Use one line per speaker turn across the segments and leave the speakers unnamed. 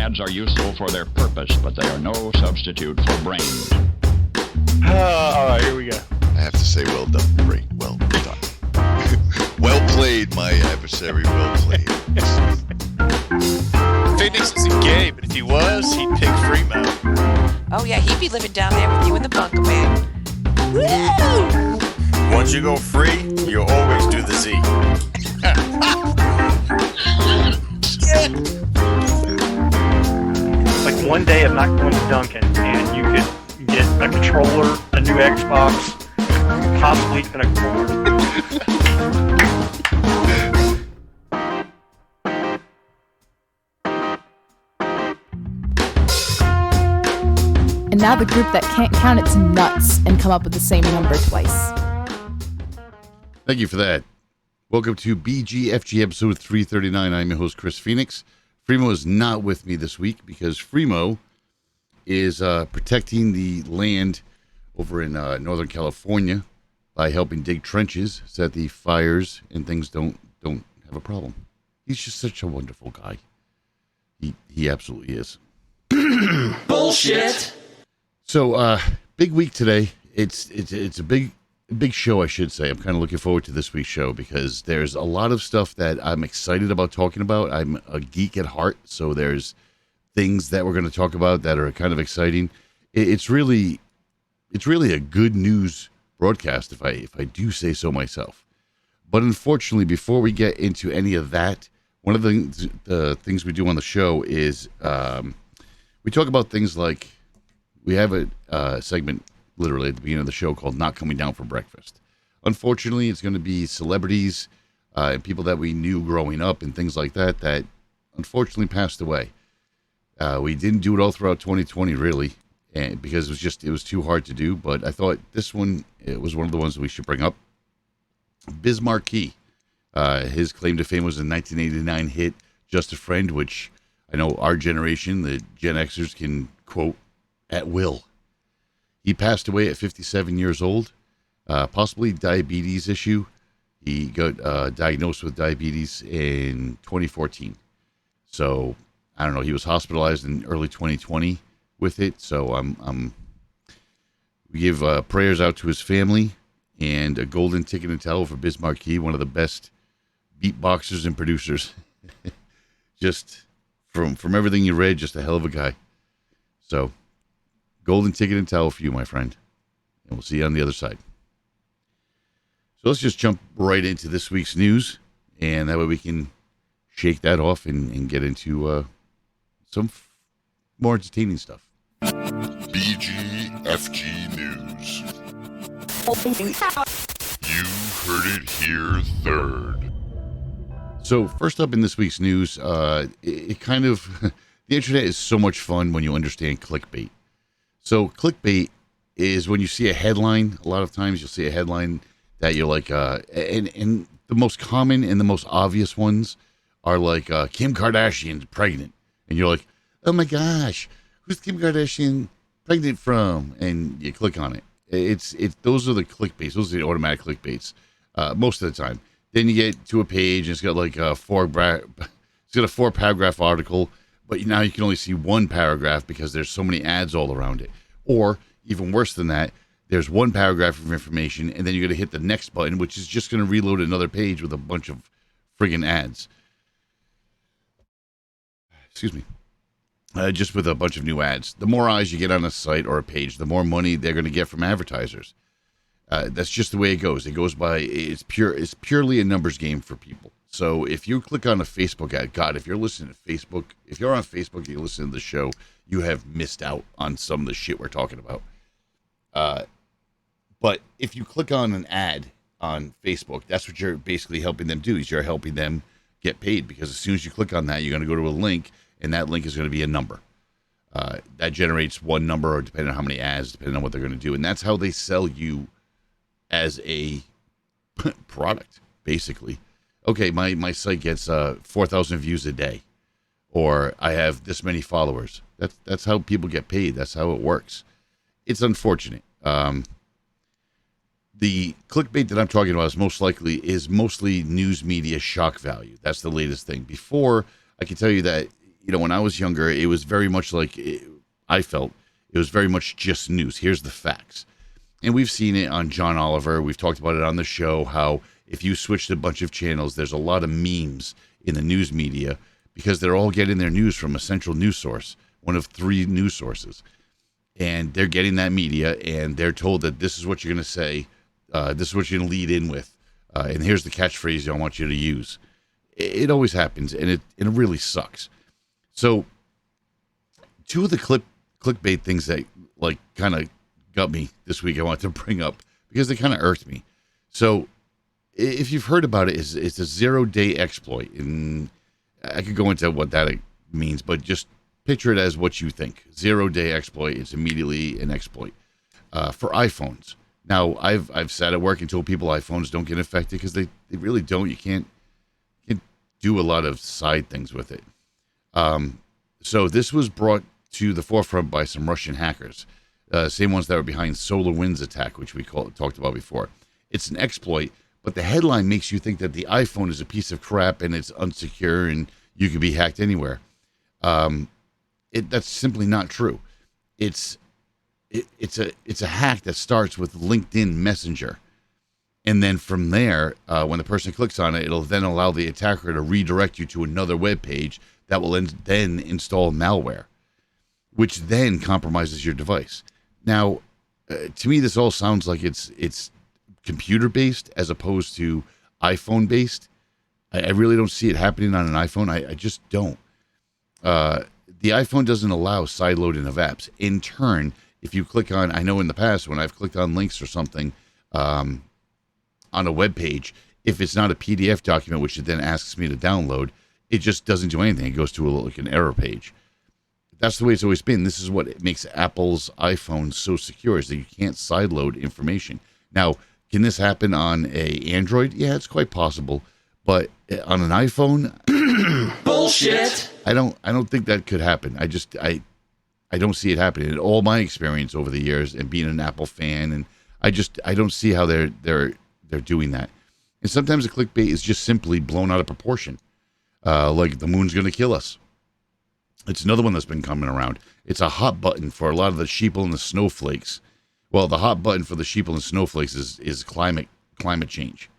ads are useful for their purpose, but they are no substitute for brains.
All right, here we go.
I have to say, well done, Ray. Well done. Well played, my adversary. Well played.
Phoenix isn't gay, but if he was, he'd pick Fremo.
Oh yeah, he'd be living down there with you in the bunker, man. Woo!
Once you go free, you always do the Z.
Like one day I'm not going to Duncan, and you could get a controller, a new Xbox, possibly even a cord.
And now the group that can't count its nuts and come up with the same number twice.
Thank you for that. Welcome to BGFG episode 339. I'm your host, Chris Phoenix. Fremo is not with me this week because Fremo is protecting the land over in Northern California by helping dig trenches so that the fires and things don't have a problem. He's just such a wonderful guy. He absolutely is.
Bullshit.
So, big week today. It's a big show, I should say. I'm kind of looking forward to this week's show because there's a lot of stuff that I'm excited about talking about. I'm a geek at heart, so there's things that we're going to talk about that are kind of exciting. It's really a good news broadcast, if I do say so myself. But unfortunately, before we get into any of that, one of the things we do on the show is we talk about things like we have a segment literally at the beginning of the show called Not Coming Down for Breakfast. Unfortunately, it's going to be celebrities and people that we knew growing up and things like that unfortunately passed away. We didn't do it all throughout 2020, really, and because it was too hard to do. But I thought this one, it was one of the ones that we should bring up. Biz Markie, his claim to fame was a 1989 hit, Just a Friend, which I know our generation, the Gen Xers, can quote at will. He passed away at 57 years old, possibly diabetes issue. He got diagnosed with diabetes in 2014. So, I don't know, he was hospitalized in early 2020 with it. So, we give prayers out to his family and a golden ticket and towel for Biz Markie, one of the best beatboxers and producers. Just from everything you read, just a hell of a guy. So, golden ticket and towel for you, my friend. And we'll see you on the other side. So let's just jump right into this week's news. And that way we can shake that off and get into some more entertaining stuff.
BGFG News. You heard it here third.
So first up in this week's news, it kind of, the internet is so much fun when you understand clickbait. So clickbait is when you see a headline. A lot of times you'll see a headline that you're like, and the most common and the most obvious ones are like Kim Kardashian's pregnant, and you're like, oh my gosh, who's Kim Kardashian pregnant from? And you click on it. It's those are the clickbaits. Those are the automatic clickbaits most of the time. Then you get to a page and it's got like a 4-paragraph article. But now you can only see one paragraph because there's so many ads all around it. Or, even worse than that, there's one paragraph of information, and then you're going to hit the next button, which is just going to reload another page with a bunch of friggin' ads. Excuse me. Just with a bunch of new ads. The more eyes you get on a site or a page, the more money they're going to get from advertisers. That's just the way it goes. It goes by, it's purely a numbers game for people. So if you click on a Facebook ad, God, if you're listening to Facebook, if you're on Facebook and you listen to the show, you have missed out on some of the shit we're talking about. But if you click on an ad on Facebook, that's what you're basically helping them do, is you're helping them get paid, because as soon as you click on that, you're going to go to a link, and that link is going to be a number. That generates one number, or depending on how many ads, depending on what they're going to do. And that's how they sell you as a product, basically. Okay, my site gets 4,000 views a day, or I have this many followers. That's how people get paid. That's how it works. It's unfortunate. The clickbait that I'm talking about is mostly news media shock value. That's the latest thing. Before, I can tell you that when I was younger, it was very much like I felt it was very much just news. Here's the facts. And we've seen it on John Oliver. We've talked about it on the show, how if you switched a bunch of channels, there's a lot of memes in the news media because they're all getting their news from a central news source, one of 3 news sources. And they're getting that media, and they're told that this is what you're going to say, this is what you're going to lead in with, and here's the catchphrase I want you to use. It always happens, and it really sucks. So 2 of the clickbait things that kind of got me this week I wanted to bring up because they kind of irked me. So if you've heard about it, it's a 0-day exploit, and I could go into what that means, but just picture it as what you think. 0-day exploit. It's immediately an exploit for iPhones. Now, I've sat at work and told people iPhones don't get infected because they really don't. You can't do a lot of side things with it. So this was brought to the forefront by some Russian hackers, same ones that were behind SolarWinds attack, which we talked about before. It's an exploit, but the headline makes you think that the iPhone is a piece of crap and it's unsecure and you could be hacked anywhere. That's simply not true. It's a hack that starts with LinkedIn Messenger. And then from there, when the person clicks on it, it'll then allow the attacker to redirect you to another web page that will then install malware, which then compromises your device. Now, to me, this all sounds like it's computer-based as opposed to iPhone-based. I really don't see it happening on an iPhone. I just don't. The iPhone doesn't allow sideloading of apps. In turn, if you click on, I know in the past when I've clicked on links or something on a web page, if it's not a PDF document, which it then asks me to download, it just doesn't do anything. It goes to an error page. That's the way it's always been. This is what makes Apple's iPhone so secure, is that you can't sideload information. Now, can this happen on a Android? Yeah, it's quite possible. But on an iPhone, bullshit. I don't think that could happen. I don't see it happening. In all my experience over the years and being an Apple fan, and I don't see how they're doing that. And sometimes the clickbait is just simply blown out of proportion. Like the moon's going to kill us. It's another one that's been coming around. It's a hot button for a lot of the sheeple and the snowflakes. Well, the hot button for the sheeple and snowflakes is climate change.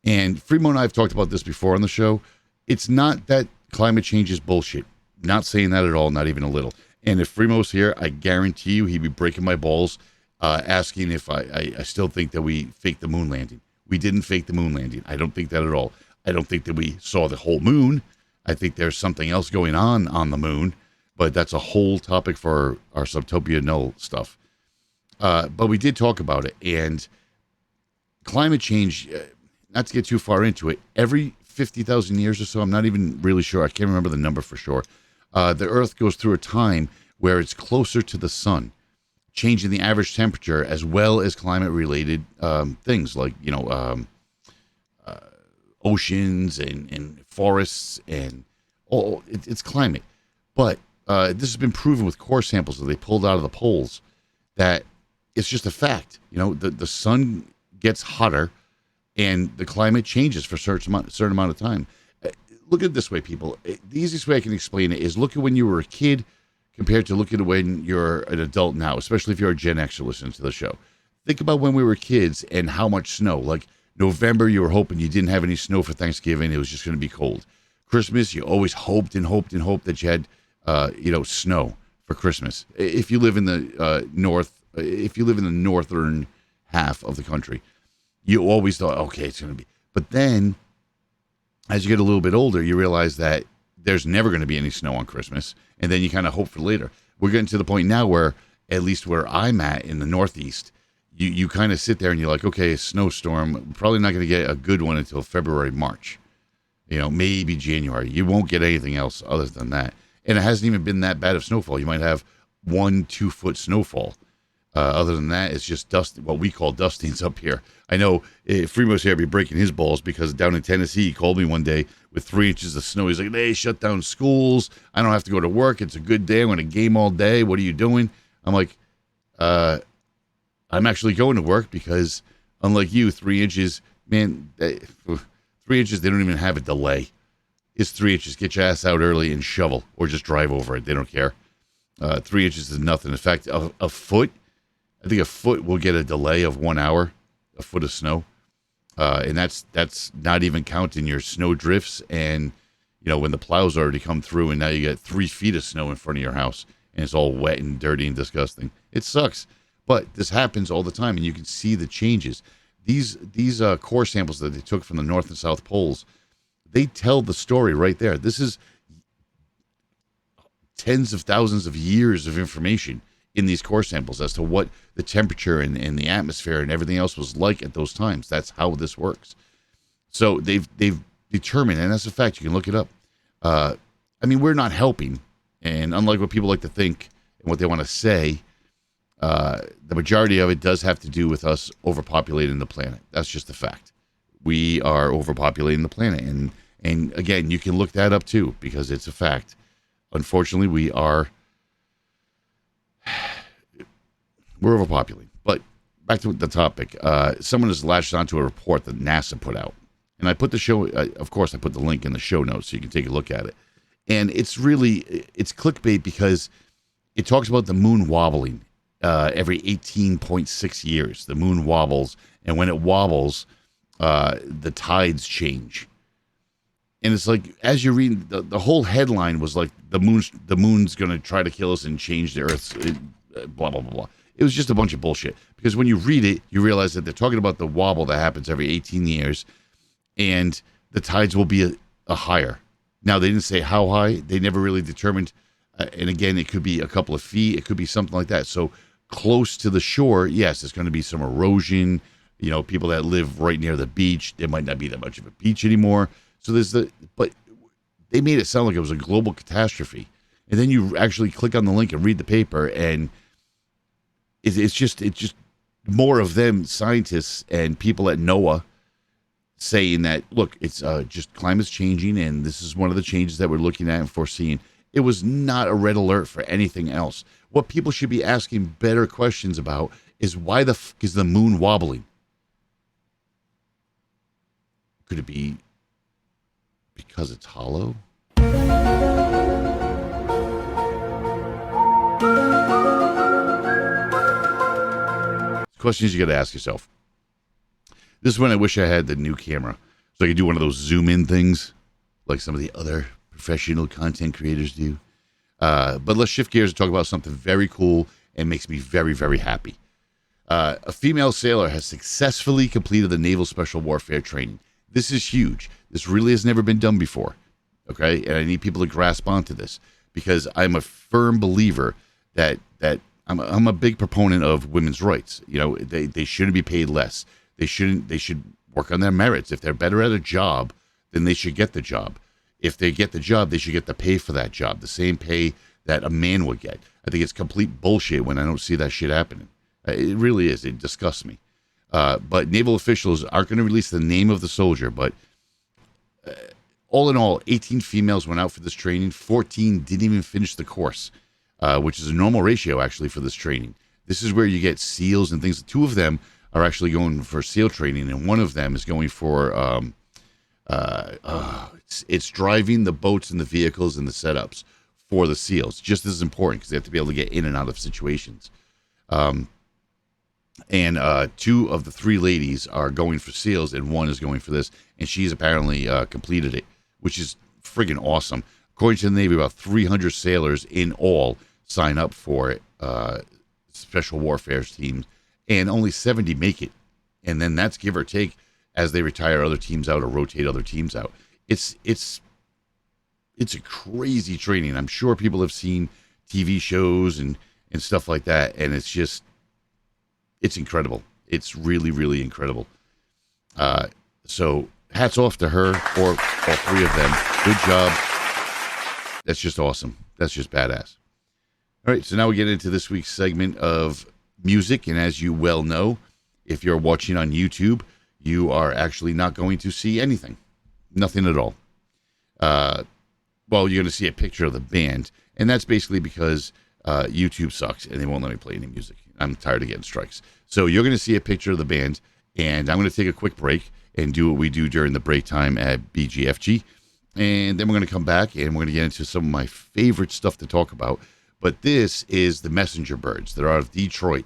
And Freemo and I have talked about this before on the show. It's not that climate change is bullshit. Not saying that at all, not even a little. And if Freemo's here, I guarantee you he'd be breaking my balls, asking if I still think that we faked the moon landing. We didn't fake the moon landing. I don't think that at all. I don't think that we saw the whole moon. I think there's something else going on the moon, but that's a whole topic for our Subtopia Null stuff. But we did talk about it, and climate change, not to get too far into it, every 50,000 years or so, I'm not even really sure, I can't remember the number for sure, the Earth goes through a time where it's closer to the sun, changing the average temperature as well as climate-related things like, oceans and forests and all. It's climate. But this has been proven with core samples that they pulled out of the poles that it's just a fact. The sun gets hotter and the climate changes for a certain amount of time. Look at it this way, people. The easiest way I can explain it is look at when you were a kid compared to look at when you're an adult now, especially if you're a Gen X listening to the show. Think about when we were kids and how much snow. Like November, you were hoping you didn't have any snow for Thanksgiving. It was just going to be cold. Christmas, you always hoped and hoped and hoped that you had, snow for Christmas. If you live in the northern half of the country, you always thought, okay, it's going to be. But then, as you get a little bit older, you realize that there's never going to be any snow on Christmas, and then you kind of hope for later. We're getting to the point now where, at least where I'm at in the Northeast, you kind of sit there and you're like, okay, a snowstorm, probably not going to get a good one until February, March, maybe January. You won't get anything else other than that. And it hasn't even been that bad of snowfall. You might have 1-2 foot snowfall. Other than that, it's just dust, what we call dustings up here. I know Freemo's here be breaking his balls because down in Tennessee, he called me one day with 3 inches of snow. He's like, they shut down schools. I don't have to go to work. It's a good day. I'm going to game all day. What are you doing? I'm like, I'm actually going to work because unlike you, 3 inches, man, 3 inches, they don't even have a delay. is 3 inches. Get your ass out early and shovel, or just drive over it. They don't care. 3 inches is nothing. In fact, a foot, I think a foot will get a delay of 1 hour, a foot of snow. And that's not even counting your snow drifts and, when the plows already come through and now you get 3 feet of snow in front of your house and it's all wet and dirty and disgusting. It sucks. But this happens all the time, and you can see the changes. These core samples that they took from the North and South Poles, they tell the story right there. This is tens of thousands of years of information in these core samples as to what the temperature and the atmosphere and everything else was like at those times. That's how this works. So they've determined, and that's a fact, you can look it up. We're not helping, and unlike what people like to think and what they want to say, the majority of it does have to do with us overpopulating the planet. That's just a fact. We are overpopulating the planet, and again, you can look that up too, because it's a fact. Unfortunately, we're overpopulating. But back to the topic. Someone has latched onto a report that NASA put out. And I put the show, of course, I put the link in the show notes so you can take a look at it. And it's clickbait because it talks about the moon wobbling every 18.6 years. The moon wobbles. And when it wobbles, the tides change. And it's like, as you read, the whole headline was like, the moon's going to try to kill us and change the Earth's blah, blah, blah, blah. It was just a bunch of bullshit. Because when you read it, you realize that they're talking about the wobble that happens every 18 years, and the tides will be a higher. Now, they didn't say how high. They never really determined. And again, it could be a couple of feet. It could be something like that. So close to the shore, yes, there's going to be some erosion. People that live right near the beach, there might not be that much of a beach anymore. So but they made it sound like it was a global catastrophe. And then you actually click on the link and read the paper, and it's just more of them, scientists and people at NOAA, saying that, look, it's just climate's changing, and this is one of the changes that we're looking at and foreseeing. It was not a red alert for anything else. What people should be asking better questions about is, why the fuck is the moon wobbling? Could it be because it's hollow? Questions you got to ask yourself. This is when I wish I had the new camera, so I could do one of those zoom in things like some of the other professional content creators do. But let's shift gears and talk about something very cool and makes me very, very happy. A female sailor has successfully completed the Naval Special Warfare training. This is huge. This really has never been done before. Okay, and I need people to grasp onto this, because I'm a firm believer that I'm a big proponent of women's rights. They shouldn't be paid less. They should work on their merits. If they're better at a job, then they should get the job. If they get the job, they should get the pay for that job, the same pay that a man would get. I think it's complete bullshit when I don't see that shit happening. It really is. It disgusts me. But naval officials aren't going to release the name of the soldier, but all in all, 18 females went out for this training. 14 didn't even finish the course, which is a normal ratio, actually, for this training. This is where you get SEALs and things. 2 of them are actually going for SEAL training, and one of them is going for it's driving the boats and the vehicles and the setups for the SEALs. Just as important, because they have to be able to get in and out of situations. And 2 of the 3 ladies are going for SEALs, and 1 is going for this, and she's apparently completed it, which is friggin' awesome. According to the Navy, about 300 sailors in all sign up for special warfare teams, and only 70 make it. And then that's give or take as they retire other teams out or rotate other teams out. It's a crazy training. I'm sure people have seen TV shows and stuff like that, and it's incredible. It's really, really incredible. So hats off to her, or all 3 of them. Good job. That's just awesome. That's just badass. All right, so now we get into this week's segment of music, and as you well know, if you're watching on YouTube, you are actually not going to see anything. Nothing at all. Well, you're going to see a picture of the band, and that's basically because YouTube sucks, and they won't let me play any music. I'm tired of getting strikes. So you're going to see a picture of the band, and I'm going to take a quick break and do what we do during the break time at BGFG. And then we're going to come back and we're going to get into some of my favorite stuff to talk about. But this is the Messenger Birds. They're out of Detroit.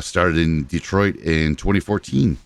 Started in Detroit in 2014.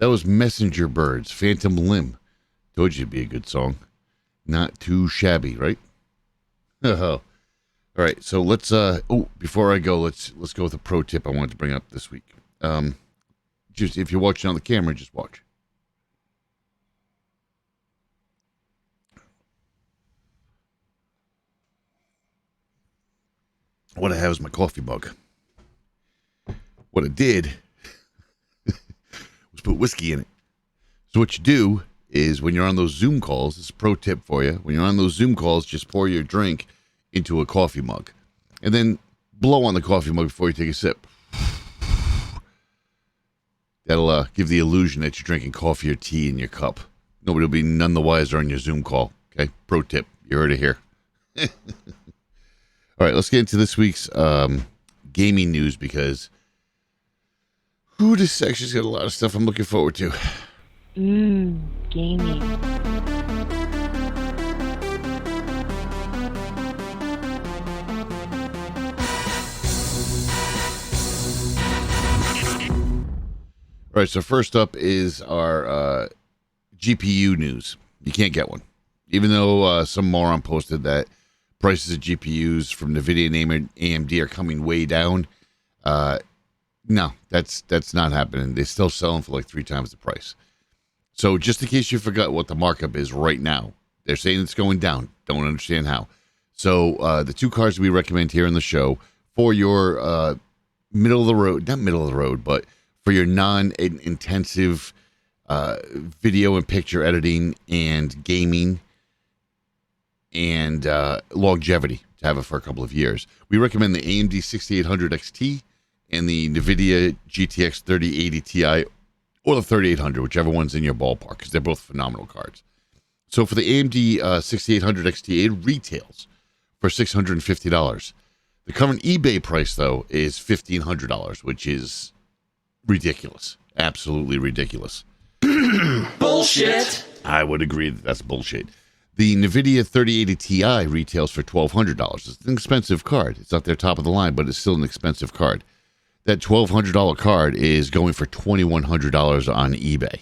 That was Messenger Birds, Phantom Limb. Told you it'd be a good song. Not too shabby, right? All right, so let's before I go, let's go with a pro tip I wanted to bring up this week. Just if you're watching on the camera, just watch. What I have is my coffee mug. What I did was put whiskey in it. So what you do is when you're on those Zoom calls, this is a pro tip for you. When you're on those Zoom calls, just pour your drink into a coffee mug. And then blow on the coffee mug before you take a sip. That'll give the illusion that you're drinking coffee or tea in your cup. Nobody will be none the wiser on your Zoom call. Okay? Pro tip. You heard it here. All right, let's get into this week's gaming news because Ooh, this section's got a lot of stuff I'm looking forward to.
Gaming.
All right, so first up is our GPU news. You can't get one. Even though some moron posted that prices of GPUs from NVIDIA and AMD are coming way down, no, that's not happening. They still sell them for like 3 times the price. So just in case you forgot what the markup is right now, they're saying it's going down. Don't understand how. So the 2 cards we recommend here on the show for your middle of the road, not middle of the road, but for your non-intensive video and picture editing and gaming and longevity to have it for a couple of years. We recommend the AMD 6800 XT and the NVIDIA GTX 3080 Ti or the 3800, whichever one's in your ballpark, because they're both phenomenal cards. So for the AMD 6800 XT, it retails for $650. The current eBay price, though, is $1,500, which is ridiculous. Absolutely ridiculous.
Bullshit.
I would agree that that's bullshit. The NVIDIA 3080 Ti retails for $1,200. It's an expensive card. It's not their top of the line, but it's still an expensive card. That $1,200 card is going for $2,100 on eBay.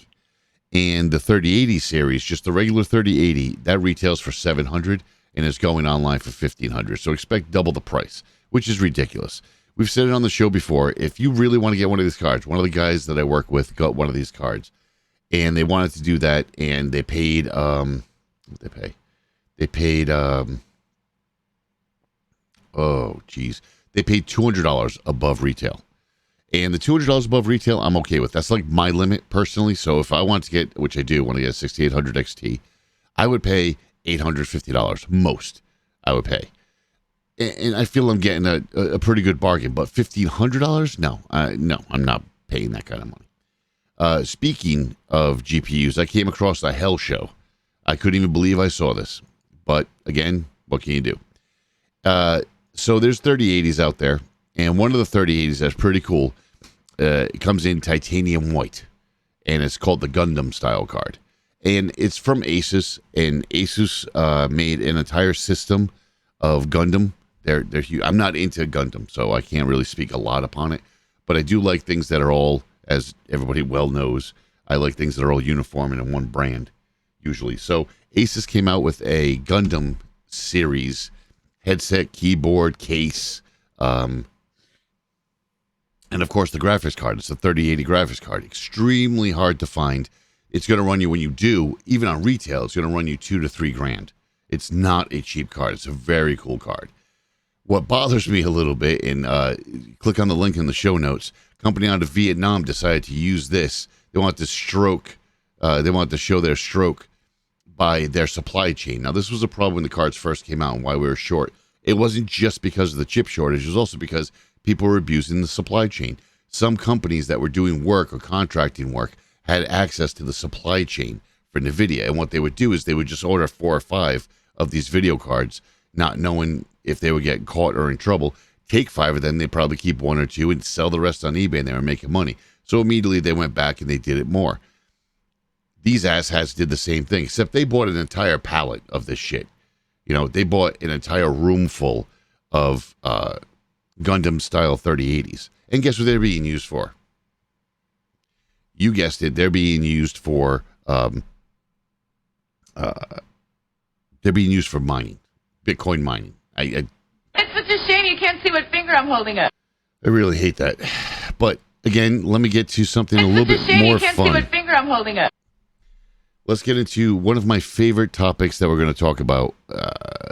And the 3080 series, just the regular 3080, that retails for $700 and is going online for $1,500. So expect double the price, which is ridiculous. We've said it on the show before. If you really want to get one of these cards, one of the guys that I work with got one of these cards, and they wanted to do that, and they paid, what did they pay? They paid, they paid $200 above retail. And the $200 above retail, I'm okay with. That's like my limit personally. So if I want to get, which I do, want to get a 6800 XT, I would pay $850 most. I would pay. And I feel I'm getting a pretty good bargain, but $1,500? No, I'm not paying that kind of money. Speaking of GPUs, I came across a hell show. I couldn't even believe I saw this. But again, what can you do? So there's 3080s out there, and one of the 3080s that's pretty cool. It comes in titanium white, and it's called the Gundam style card. And it's from Asus, and Asus made an entire system of Gundam. They're huge. I'm not into Gundam, so I can't really speak a lot upon it. But I do like things that are all, as everybody well knows, I like things that are all uniform and in one brand, usually. So Asus came out with a Gundam series headset, keyboard, case, and of course the graphics card. It's a 3080 graphics card. Extremely hard to find. It's going to run you, when you do, even on retail, it's going to run you $2,000 to $3,000. It's not a cheap card. It's a very cool card. What bothers me a little bit, and click on the link in the show notes, company out of Vietnam decided to use this. They want this stroke. They want to show their stroke by their supply chain. Now, this was a problem when the cards first came out and why we were short. It wasn't just because of the chip shortage. It was also because people were abusing the supply chain. Some companies that were doing work or contracting work had access to the supply chain for NVIDIA. And what they would do is they would just order 4 or 5 of these video cards, not knowing if they would get caught or in trouble. Take 5 of them, they'd probably keep 1 or 2 and sell the rest on eBay, and they were making money. So immediately they went back and they did it more. These asshats did the same thing, except they bought an entire pallet of this shit. You know, they bought an entire room full of Gundam-style 3080s. And guess what they're being used for? You guessed it. They're being used for mining, Bitcoin mining.
It's such a shame you can't see what finger I'm holding up.
I really hate that. But again, let me get to something a little bit more fun.
You can't see what finger I'm holding up.
Let's get into one of my favorite topics that we're going to talk about.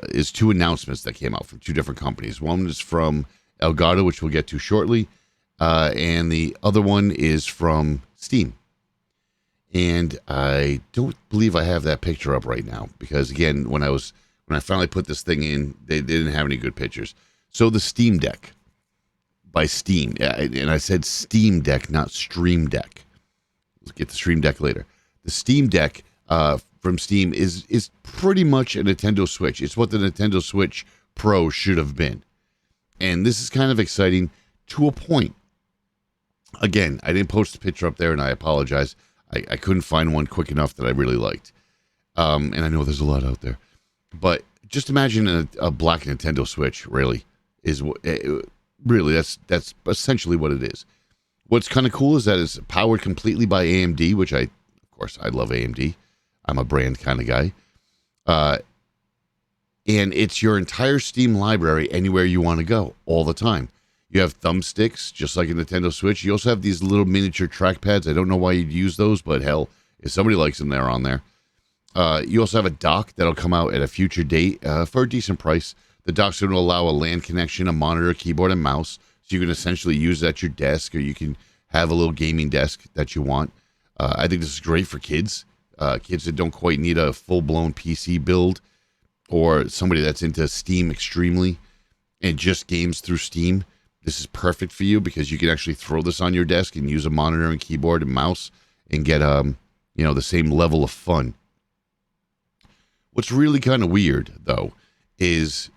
Is 2 announcements that came out from 2 different companies. One is from Elgato, which we'll get to shortly, and the other one is from Steam. And I don't believe I have that picture up right now because, again, when I finally put this thing in, they didn't have any good pictures. So the Steam Deck by Steam, and I said Steam Deck, not Stream Deck. Let's get the Stream Deck later. The Steam Deck from Steam is pretty much a Nintendo Switch. It's what the Nintendo Switch Pro should have been. And this is kind of exciting to a point. Again, I didn't post a picture up there, and I apologize. I couldn't find one quick enough that I really liked. And I know there's a lot out there. But just imagine a black Nintendo Switch, really. Really, that's essentially what it is. What's kind of cool is that it's powered completely by AMD, which of course, I love AMD. I'm a brand kind of guy. And it's your entire Steam library anywhere you want to go all the time. You have thumbsticks, just like a Nintendo Switch. You also have these little miniature trackpads. I don't know why you'd use those, but hell, if somebody likes them, they're on there. You also have a dock that'll come out at a future date for a decent price. The dock's going to allow a LAN connection, a monitor, keyboard, and mouse. So you can essentially use it at your desk, or you can have a little gaming desk that you want. I think this is great for kids. Kids that don't quite need a full-blown PC build, or somebody that's into Steam extremely and just games through Steam. This is perfect for you because you can actually throw this on your desk and use a monitor and keyboard and mouse and get the same level of fun. What's really kind of weird, though, is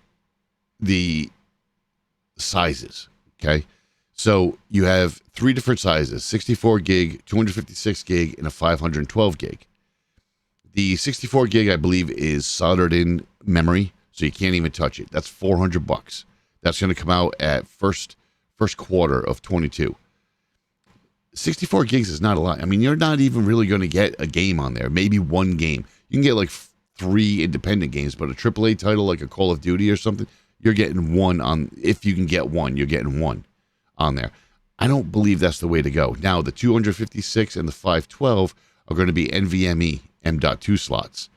the sizes, okay? So you have 3 different sizes, 64 gig, 256 gig, and a 512 gig. The 64 gig, I believe, is soldered in memory, so you can't even touch it. That's $400. That's going to come out at first quarter of 22. 64 gigs is not a lot. I mean, you're not even really going to get a game on there. Maybe one game. You can get like 3 independent games, but a AAA title like a Call of Duty or something, you're getting one on. If you can get one, you're getting one on there. I don't believe that's the way to go. Now, the 256 and the 512 are going to be NVMe M.2 slots.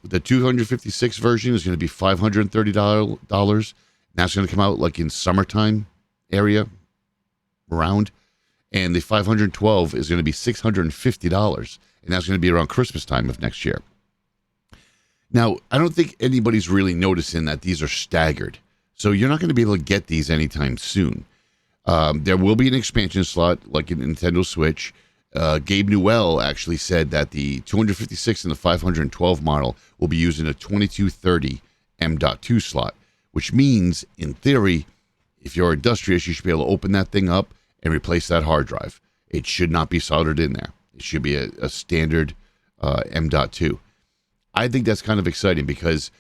The 256 version is going to be $530. That's going to come out like in summertime area around. And the 512 is going to be $650. And that's going to be around Christmas time of next year. Now, I don't think anybody's really noticing that these are staggered. So you're not going to be able to get these anytime soon. There will be an expansion slot like a Nintendo Switch. Gabe Newell actually said that the 256 and the 512 model will be using a 2230 M.2 slot, which means, in theory, if you're industrious, you should be able to open that thing up and replace that hard drive. It should not be soldered in there. It should be a standard M.2. I think that's kind of exciting because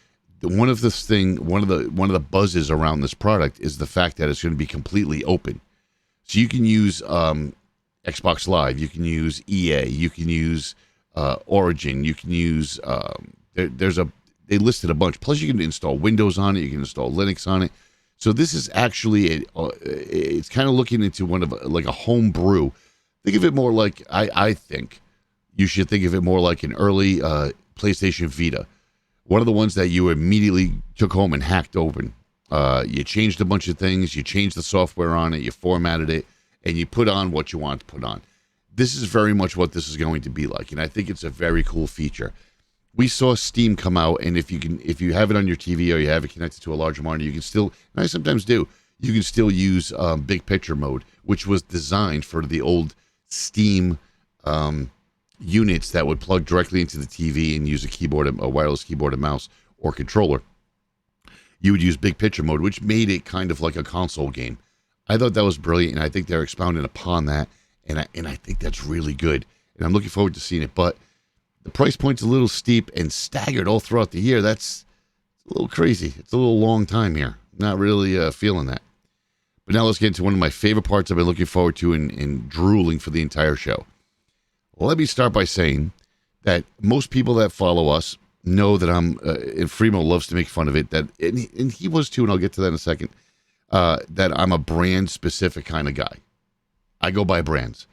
one of the buzzes around this product is the fact that it's going to be completely open. So you can use Xbox Live, you can use EA, you can use Origin, you can use they listed a bunch. Plus you can install Windows on it, you can install Linux on it. So this is actually it's kind of looking into one of like a home brew. Think of it more like I think you should think of it more like an early PlayStation Vita. One of the ones that you immediately took home and hacked open. You changed a bunch of things, you changed the software on it, you formatted it, and you put on what you want to put on. This is very much what this is going to be like, and I think it's a very cool feature. We saw Steam come out, and if you have it on your TV or you have it connected to a larger monitor, you can still, and I sometimes do, you can still use big picture mode, which was designed for the old Steam units that would plug directly into the TV and use a wireless keyboard and mouse or controller. You would use big picture mode, which made it kind of like a console game. I thought that was brilliant, and I think they're expounding upon that, and I think that's really good. And I'm looking forward to seeing it, but the price point's a little steep and staggered all throughout the year. That's a little crazy. It's a little long time here. Not really feeling that. But now let's get into one of my favorite parts I've been looking forward to and drooling for the entire show. Well, let me start by saying that most people that follow us know that I'm, and Fremo loves to make fun of it, and he was too, and I'll get to that in a second, that I'm a brand-specific kind of guy. I go by brands.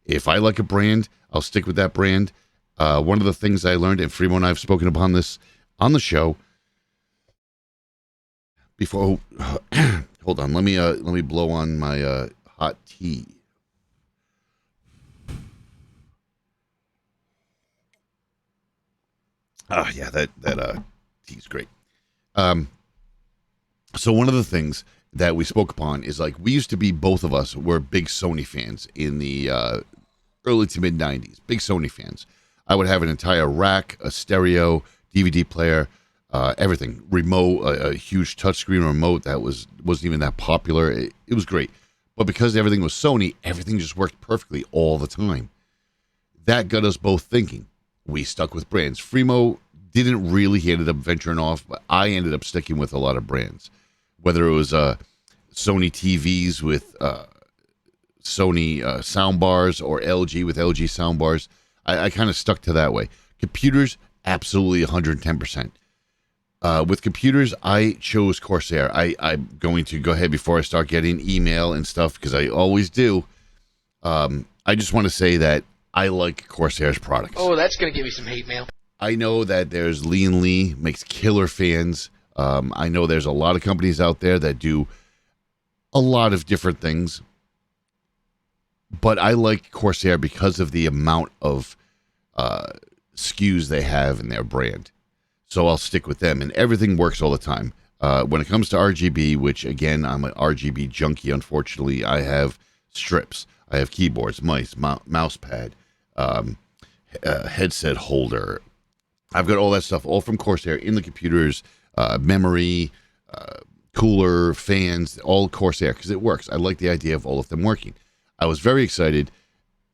If I like a brand, I'll stick with that brand. One of the things I learned, and Fremo and I have spoken upon this on the show before. Hold on, let me blow on my hot tea. Oh yeah, that tea's great. So one of the things that we spoke upon is like we used to be, both of us were big Sony fans in the early to mid 90s. Big Sony fans. I would have an entire rack, a stereo, DVD player, everything. Remote, a huge touchscreen remote that wasn't even that popular. It was great. But because everything was Sony, everything just worked perfectly all the time. That got us both thinking. We stuck with brands. Fremo didn't really. He ended up venturing off, but I ended up sticking with a lot of brands. Whether it was Sony TVs with Sony soundbars or LG with LG soundbars, I kind of stuck to that way. Computers, absolutely 110%. With computers, I chose Corsair. I'm going to go ahead before I start getting email and stuff, because I always do. I just want to say that I like Corsair's products.
Oh, that's going to give me some hate mail.
I know that there's Lee & Lee, makes killer fans. I know there's a lot of companies out there that do a lot of different things. But I like Corsair because of the amount of SKUs they have in their brand. So I'll stick with them. And everything works all the time. When it comes to RGB, which, again, I'm an RGB junkie, unfortunately, I have strips. I have keyboards, mice, mouse pad, headset holder. I've got all that stuff, all from Corsair in the computers, memory, cooler, fans, all Corsair, because it works. I like the idea of all of them working. I was very excited.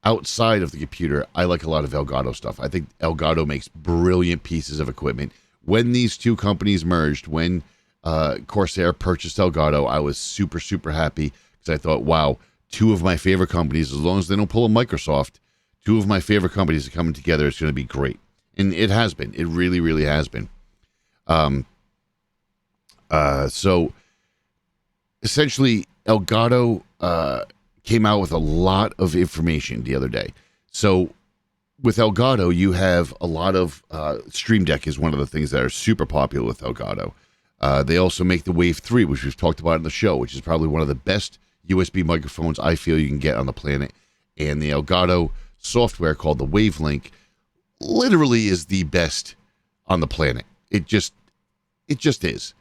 Outside of the computer, I like a lot of Elgato stuff. I think Elgato makes brilliant pieces of equipment. When these two companies merged, when Corsair purchased Elgato, I was super, super happy, because I thought, wow, two of my favorite companies, as long as they don't pull a Microsoft, two of my favorite companies are coming together. It's going to be great. And it has been. It really, really has been. So essentially, Elgato came out with a lot of information the other day. So with Elgato, you have a lot of Stream Deck is one of the things that are super popular with Elgato. They also make the Wave 3, which we've talked about in the show, which is probably one of the best USB microphones I feel you can get on the planet. And the Elgato software called the Wavelink literally is the best on the planet. It just is.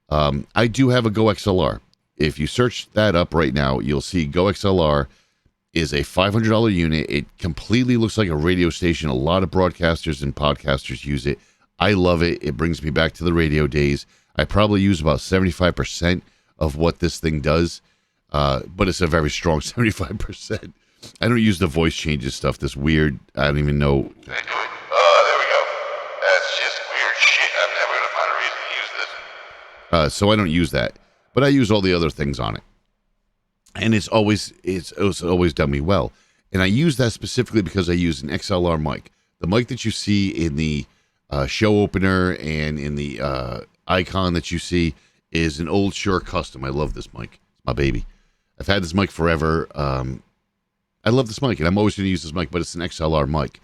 I do have a Go XLR. If you search that up right now, you'll see Go XLR is a $500 unit. It completely looks like a radio station. A lot of broadcasters and podcasters use it. I love it. It brings me back to the radio days. I probably use about 75% of what this thing does, but it's a very strong 75%. I don't use the voice changes stuff. This weird, I don't even know.
They do it. Oh, there we go. That's just weird shit. I'm never going to find a reason to use this.
So I don't use that, but I use all the other things on it. And it's always done me well. And I use that specifically because I use an XLR mic. The mic that you see in the show opener and in the icon that you see is an Old Shure Custom. I love this mic. It's my baby. I've had this mic forever. I love this mic, and I'm always going to use this mic, but it's an XLR mic.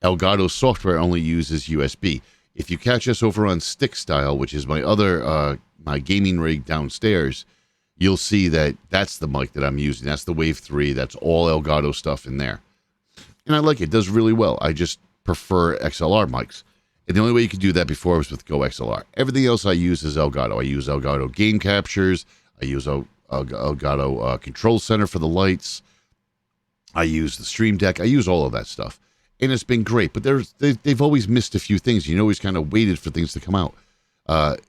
Elgato software only uses USB. If you catch us over on Stick Style, which is my other my gaming rig downstairs, you'll see that that's the mic that I'm using. That's the Wave 3. That's all Elgato stuff in there. And I like it. It does really well. I just prefer XLR mics. And the only way you could do that before was with Go XLR. Everything else I use is Elgato. I use Elgato game captures. I use Elgato Control Center for the lights. I use the Stream Deck. I use all of that stuff. And it's been great. But they've always missed a few things. You know, always kind of waited for things to come out.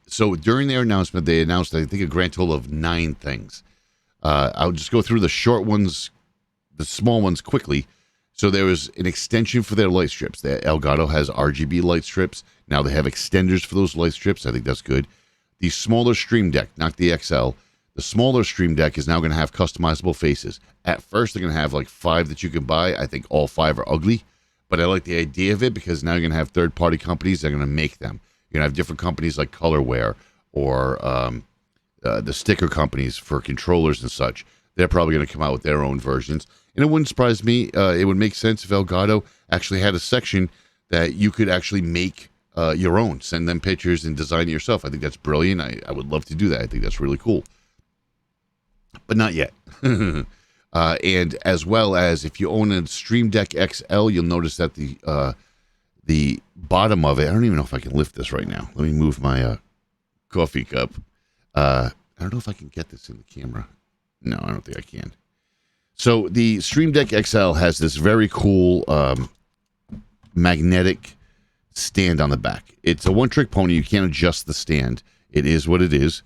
So during their announcement, they announced, I think, a grand total of 9 things. I'll just go through the short ones, the small ones quickly. So there was an extension for their light strips. Elgato has RGB light strips. Now they have extenders for those light strips. I think that's good. The smaller Stream Deck, not the XL, the smaller Stream Deck is now going to have customizable faces. At first, they're going to have like 5 that you can buy. I think all 5 are ugly. But I like the idea of it because now you're going to have third-party companies that are going to make them. You're going to have different companies like Colorware or the sticker companies for controllers and such. They're probably going to come out with their own versions. And it wouldn't surprise me. It would make sense if Elgato actually had a section that you could actually make your own. Send them pictures and design it yourself. I think that's brilliant. I would love to do that. I think that's really cool. But not yet. And as well as if you own a Stream Deck XL, you'll notice that the bottom of it, I don't even know if I can lift this right now. Let me move my coffee cup. I don't know if I can get this in the camera. No, I don't think I can. So the Stream Deck XL has this very cool magnetic stand on the back. It's a one-trick pony. You can't adjust the stand. It is what it is.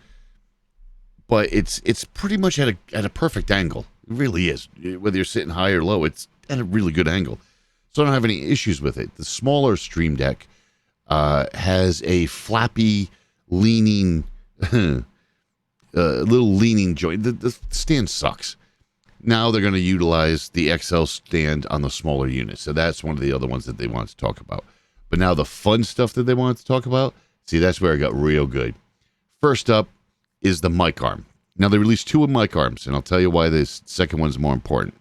but it's pretty much at a perfect angle. It really is. Whether you're sitting high or low, it's at a really good angle. So I don't have any issues with it. The smaller Stream Deck has a flappy, leaning, little leaning joint. The stand sucks. Now they're going to utilize the XL stand on the smaller unit. So that's one of the other ones that they want to talk about. But now the fun stuff that they want to talk about, see, that's where it got real good. First up is the mic arm. Now, they released 2 mic arms, and I'll tell you why this second one's more important.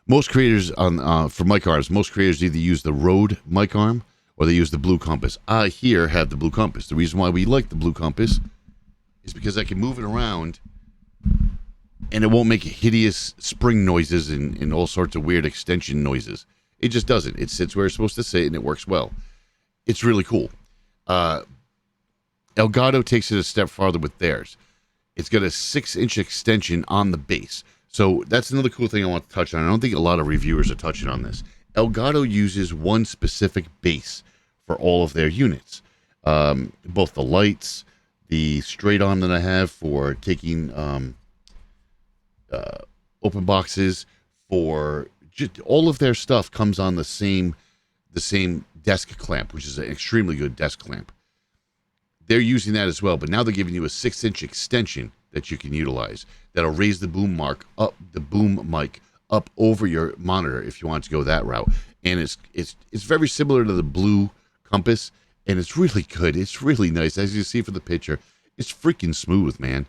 Most creators for mic arms, most creators either use the Rode mic arm or they use the Blue Compass. I here have the Blue Compass. The reason why we like the Blue Compass is because I can move it around and it won't make hideous spring noises and all sorts of weird extension noises. It just doesn't. It sits where it's supposed to sit and it works well. It's really cool. Elgato takes it a step farther with theirs. It's got a 6-inch extension on the base. So that's another cool thing I want to touch on. I don't think a lot of reviewers are touching on this. Elgato uses one specific base for all of their units. Both the lights, the straight arm that I have for taking open boxes, for just all of their stuff comes on the same desk clamp, which is an extremely good desk clamp. They're using that as well, but now they're giving you a 6-inch extension that you can utilize that'll raise the boom mic up over your monitor if you want to go that route. And it's very similar to the Blue Compass, and it's really good. It's really nice. As you see from the picture, it's freaking smooth, man.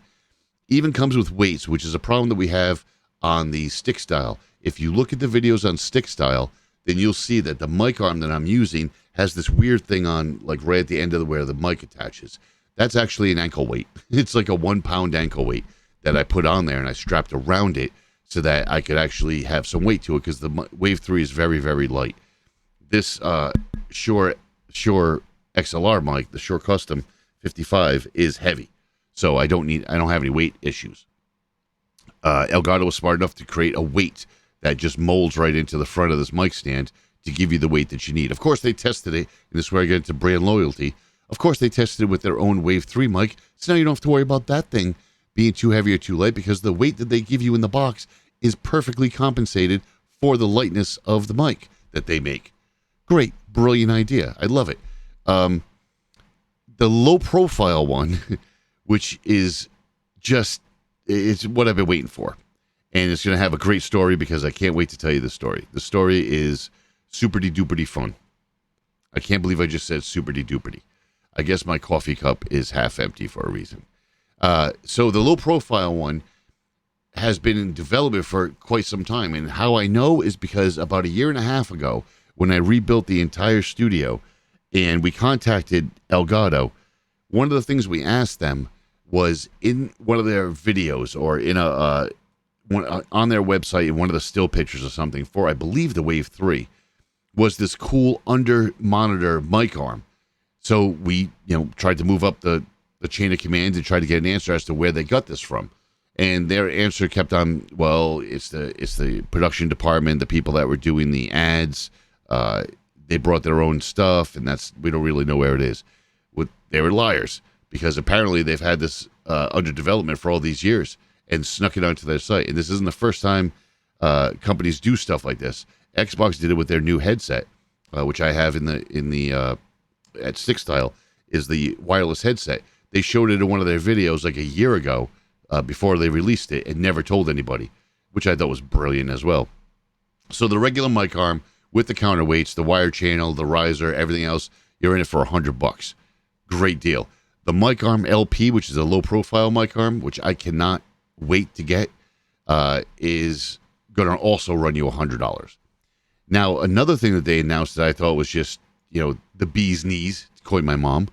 Even comes with weights, which is a problem that we have on the stick style. If you look at the videos on stick style, then you'll see that the mic arm that I'm using has this weird thing on, like right at the end of where the mic attaches. That's actually an ankle weight. It's like a 1-pound ankle weight that I put on there, and I strapped around it so that I could actually have some weight to it, because the Wave 3 is very, very light. This Shure XLR mic, the Shure Custom 55, is heavy, so I don't have any weight issues. Elgato was smart enough to create a weight that just molds right into the front of this mic stand to give you the weight that you need. Of course, they tested it, and this is where I get into brand loyalty. Of course, they tested it with their own Wave 3 mic, so now you don't have to worry about that thing being too heavy or too light, because the weight that they give you in the box is perfectly compensated for the lightness of the mic that they make. Great, brilliant idea. I love it. The low-profile one, which is just, it's what I've been waiting for. And it's going to have a great story, because I can't wait to tell you the story. The story is super-de-duper-de fun. I can't believe I just said super-de-duper-de. I guess my coffee cup is half empty for a reason. So the low-profile one has been in development for quite some time. And how I know is because about 1.5 years ago, when I rebuilt the entire studio and we contacted Elgato, one of the things we asked them was, in one of their videos or in on their website, in one of the still pictures or something for, I believe, the Wave 3, was this cool under-monitor mic arm. So we, tried to move up the chain of command and try to get an answer as to where they got this from. And their answer kept on, well, it's the production department, the people that were doing the ads. They brought their own stuff, and we don't really know where it is. They were liars, because apparently they've had this under development for all these years and snuck it onto their site. And this isn't the first time companies do stuff like this. Xbox did it with their new headset, which I have in the at Stick Style, is the wireless headset. They showed it in one of their videos like 1 year ago before they released it, and never told anybody, which I thought was brilliant as well. So the regular mic arm with the counterweights, the wire channel, the riser, everything else, you're in it for $100. Great deal. The mic arm LP, which is a low profile mic arm, which I cannot wait to get, is going to also run you $100. Now, another thing that they announced that I thought was just, the bee's knees, to quote my mom,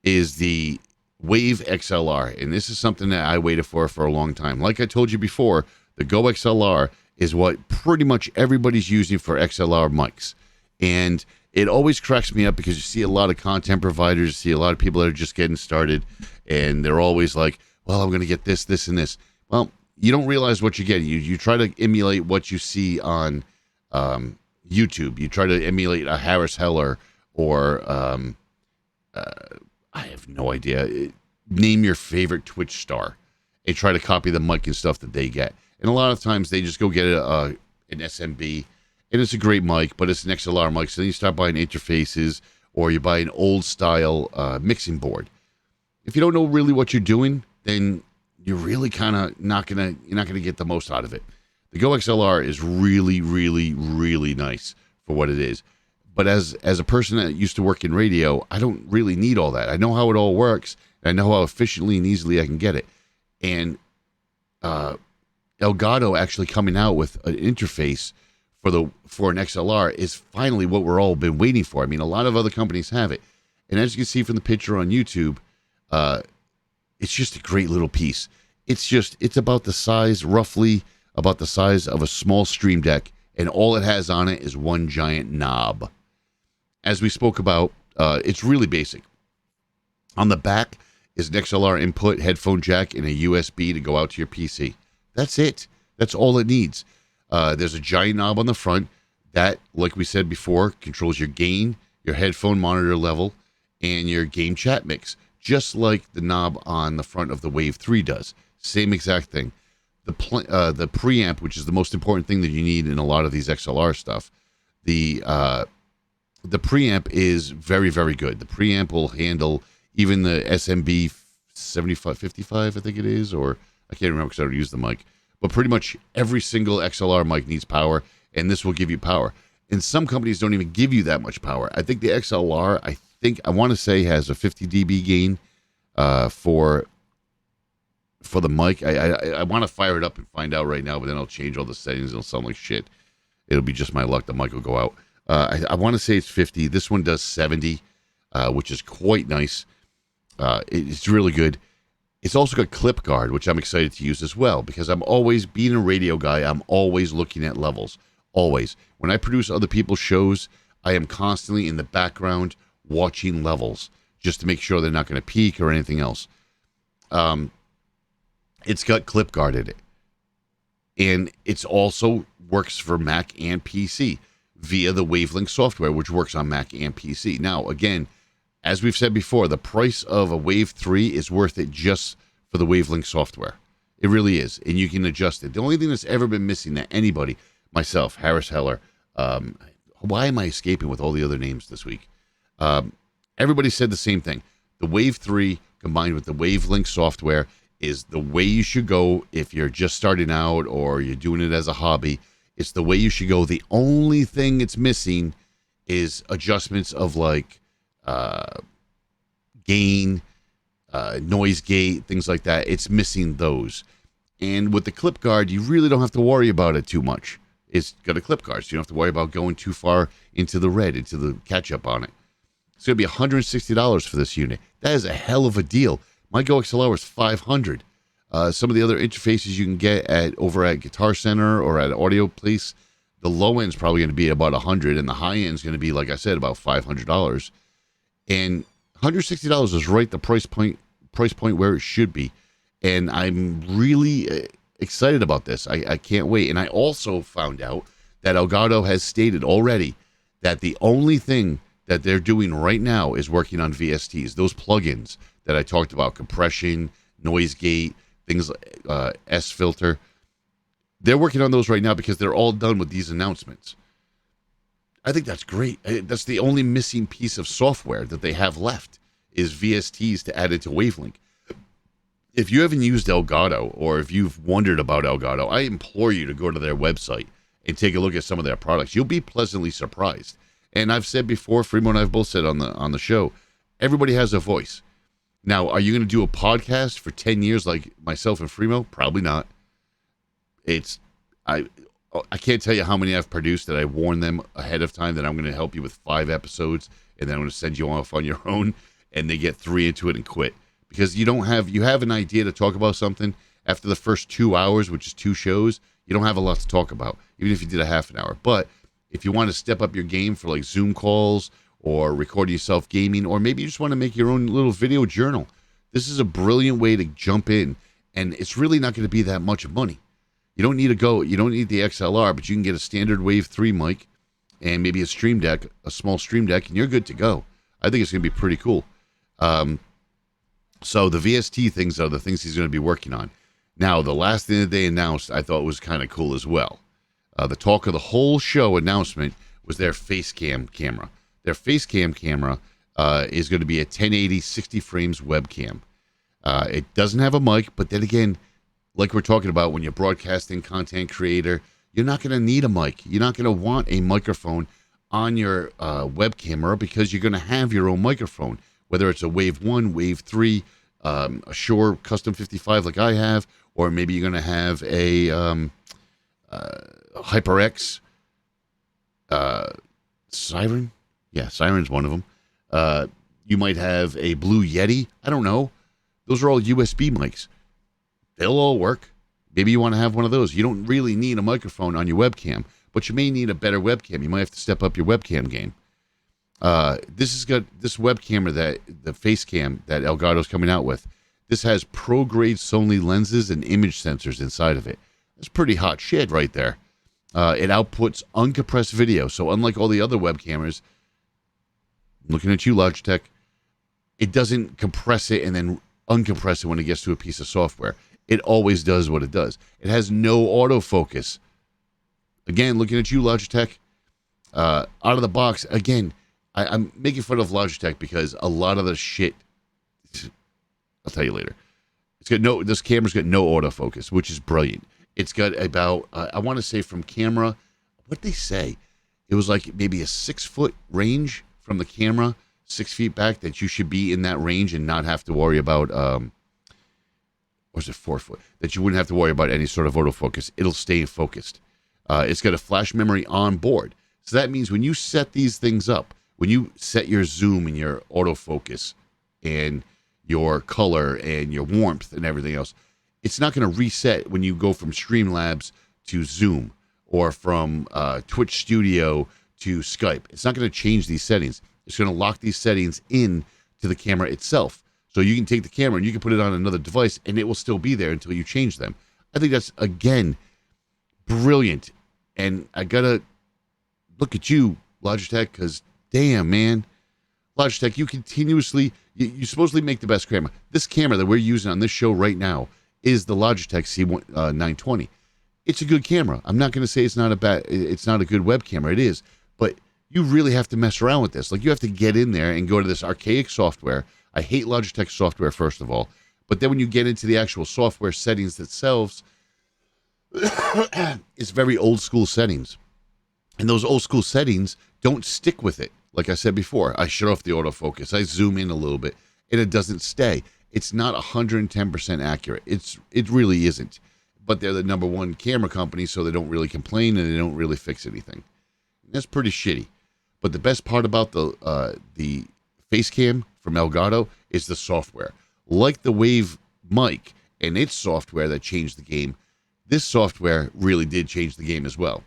is the Wave XLR. And this is something that I waited for a long time. Like I told you before, the Go XLR is what pretty much everybody's using for XLR mics. And it always cracks me up, because you see a lot of content providers, you see a lot of people that are just getting started, and they're always like, well, I'm going to get this, this, and this. Well, you don't realize what you're getting. You try to emulate what you see on YouTube. You try to emulate a Harris Heller or I have no idea. name your favorite Twitch star and try to copy the mic and stuff that they get. And a lot of times they just go get an SMB, and it's a great mic, but it's an XLR mic. So then you start buying interfaces, or you buy an old style mixing board. If you don't know really what you're doing, then you're really kind of you're not gonna get the most out of it. The Go XLR is really, really, really nice for what it is. But as a person that used to work in radio, I don't really need all that. I know how it all works, and I know how efficiently and easily I can get it. And Elgato actually coming out with an interface for an XLR is finally what we're all been waiting for. I mean, a lot of other companies have it. And as you can see from the picture on YouTube, it's just a great little piece. It's about the size, roughly about the size of a small Stream Deck, and all it has on it is one giant knob. As we spoke about, it's really basic. On the back is an XLR input, headphone jack, and a USB to go out to your PC. That's it. That's all it needs. There's a giant knob on the front that, like we said before, controls your gain, your headphone monitor level, and your game chat mix, just like the knob on the front of the Wave 3 does. Same exact thing. The preamp, which is the most important thing that you need in a lot of these XLR stuff, the preamp is very, very good. The preamp will handle even the SMB 7555, I think it is, or I can't remember because I don't use the mic. But pretty much every single XLR mic needs power, and this will give you power. And some companies don't even give you that much power. I think the XLR, I want to say, has a 50 dB gain for the mic. I want to fire it up and find out right now, but then I'll change all the settings. It'll sound like shit. It'll be just my luck. The mic will go out. I want to say it's 50. This one does 70, which is quite nice. It's really good. It's also got clip guard, which I'm excited to use as well, because I'm always, being a radio guy, I'm always looking at levels. Always. When I produce other people's shows, I am constantly in the background watching levels just to make sure they're not going to peak or anything else. It's got clip guard in it. And it's also works for Mac and PC via the Wavelink software, which works on Mac and PC. Now, again, as we've said before, the price of a Wave 3 is worth it just for the Wavelink software. It really is, and you can adjust it. The only thing that's ever been missing to anybody, myself, Harris Heller, why am I escaping with all the other names this week? Everybody said the same thing. The Wave 3 combined with the Wavelink software is the way you should go if you're just starting out or you're doing it as a hobby. It's the way you should go. The only thing it's missing is adjustments of like gain, noise gate, things like that. It's missing those. And with the clip guard, you really don't have to worry about it too much. It's got a clip guard, so you don't have to worry about going too far into the red, into the catch-up on it. It's going to be $160 for this unit. That is a hell of a deal. My Go XLR is $500. Some of the other interfaces you can get over at Guitar Center or at Audio Place, the low end is probably going to be about $100, and the high end is going to be, like I said, about $500. And $160 is right the price point where it should be. And I'm really excited about this. I can't wait. And I also found out that Elgato has stated already that the only thing that they're doing right now is working on VSTs, those plugins that I talked about, compression, noise gate, things like S filter. They're working on those right now because they're all done with these announcements. I think that's great. That's the only missing piece of software that they have left is VSTs to add it to Wavelink. If you haven't used Elgato or if you've wondered about Elgato, I implore you to go to their website and take a look at some of their products. You'll be pleasantly surprised. And I've said before, Freemo and I have both said on the show, everybody has a voice. Now, are you going to do a podcast for 10 years like myself and Freemo? Probably not. I can't tell you how many I've produced that I warned them ahead of time that I'm going to help you with 5 episodes and then I'm going to send you off on your own, and they get 3 into it and quit. Because you have an idea to talk about something. After the first 2 hours, which is 2 shows, you don't have a lot to talk about, even if you did a half an hour. But if you want to step up your game for like Zoom calls or recording yourself gaming, or maybe you just want to make your own little video journal, this is a brilliant way to jump in, and it's really not going to be that much money. You don't need the XLR, but you can get a standard Wave 3 mic and maybe a Stream Deck, a small Stream Deck, and you're good to go. I think it's going to be pretty cool. So the VST things are the things he's going to be working on. Now, the last thing that they announced, I thought was kind of cool as well. The talk of the whole show announcement was their face cam camera. Their face cam camera is going to be a 1080 60 frames webcam. It doesn't have a mic, but then again, like we're talking about, when you're broadcasting, content creator, you're not going to need a mic. You're not going to want a microphone on your web camera because you're going to have your own microphone, whether it's a Wave 1, Wave 3, a Shure Custom 55 like I have, or maybe you're going to have a HyperX Siren. Yeah, Siren's one of them. You might have a Blue Yeti. I don't know. Those are all USB mics. They'll all work. Maybe you want to have one of those. You don't really need a microphone on your webcam, but you may need a better webcam. You might have to step up your webcam game. This web camera, that the face cam that Elgato's coming out with, this has pro-grade Sony lenses and image sensors inside of it. That's pretty hot shit right there. It outputs uncompressed video. So unlike all the other web cameras, looking at you, Logitech, it doesn't compress it and then uncompress it when it gets to a piece of software. It always does what it does. It has no autofocus. Again, looking at you, Logitech, out of the box, again, I'm making fun of Logitech because a lot of the shit, I'll tell you later. This camera's got no autofocus, which is brilliant. It's got about, I want to say from camera, what'd they say? It was like maybe a 6-foot range from the camera, 6 feet back, that you should be in that range and not have to worry about, or is it 4 foot? That you wouldn't have to worry about any sort of autofocus. It'll stay focused. It's got a flash memory on board. So that means when you set these things up, when you set your zoom and your autofocus and your color and your warmth and everything else, it's not going to reset when you go from Streamlabs to Zoom or from Twitch Studio to Skype. It's not going to change these settings. It's going to lock these settings in to the camera itself. So you can take the camera and you can put it on another device and it will still be there until you change them. I think that's, again, brilliant. And I got to look at you, Logitech, because damn, man. Logitech, you supposedly make the best camera. This camera that we're using on this show right now is the Logitech C920. It's a good camera. I'm not going to say it's not a good web camera. It is. But you really have to mess around with this. Like, you have to get in there and go to this archaic software. I hate Logitech software, first of all. But then when you get into the actual software settings themselves, it's very old school settings. And those old school settings don't stick with it. Like I said before, I shut off the autofocus. I zoom in a little bit, and it doesn't stay. It's not 110% accurate. It really isn't. But they're the number one camera company, so they don't really complain, and they don't really fix anything. That's pretty shitty. But the best part about the face cam from Elgato is the software. Like the Wave mic and its software that changed the game, this software really did change the game as well.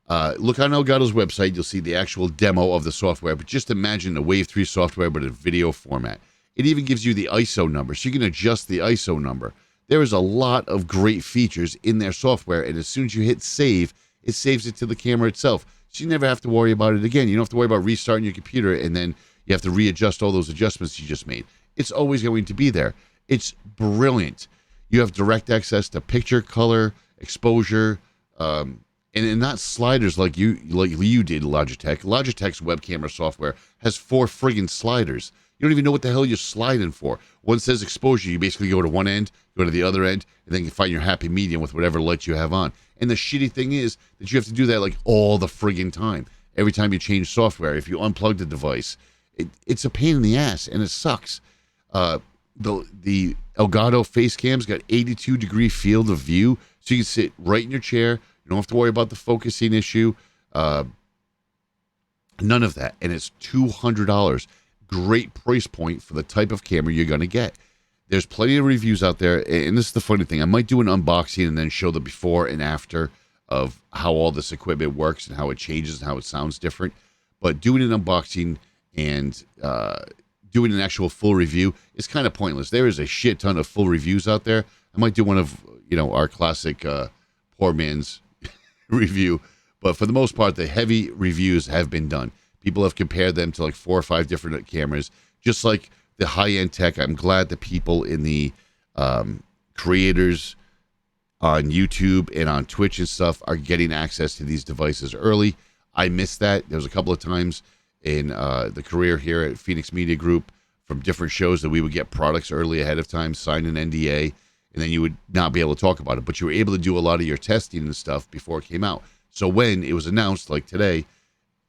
Look on Elgato's website. You'll see the actual demo of the software. But just imagine the Wave 3 software, but in video format. It even gives you the ISO number, so you can adjust the ISO number. There is a lot of great features in their software, and as soon as you hit save, it saves it to the camera itself. So you never have to worry about it again. You don't have to worry about restarting your computer, and then you have to readjust all those adjustments you just made. It's always going to be there. It's brilliant. You have direct access to picture, color, exposure, and not sliders like you did, Logitech. Logitech's web camera software has 4 friggin' sliders. You don't even know what the hell you're sliding for. One says exposure, you basically go to one end, go to the other end, and then you find your happy medium with whatever light you have on. And the shitty thing is that you have to do that like all the friggin' time. Every time you change software, if you unplug the device, it's a pain in the ass, and it sucks. The Elgato face cam's got 82-degree field of view, so you can sit right in your chair. You don't have to worry about the focusing issue. None of that. And it's $200. Great price point for the type of camera you're going to get. There's plenty of reviews out there. And this is the funny thing. I might do an unboxing and then show the before and after of how all this equipment works and how it changes and how it sounds different. But doing an unboxing and doing an actual full review is kind of pointless. There is a shit ton of full reviews out there. I might do one of, our classic poor man's review, but for the most part, the heavy reviews have been done. People have compared them to like 4 or 5 different cameras, just like the high-end tech. I'm glad the people in the creators on YouTube and on Twitch and stuff are getting access to these devices early. I missed that. There was a couple of times in the career here at Phoenix Media Group from different shows that we would get products early ahead of time, sign an NDA, and then you would not be able to talk about it. But you were able to do a lot of your testing and stuff before it came out. So when it was announced, like today,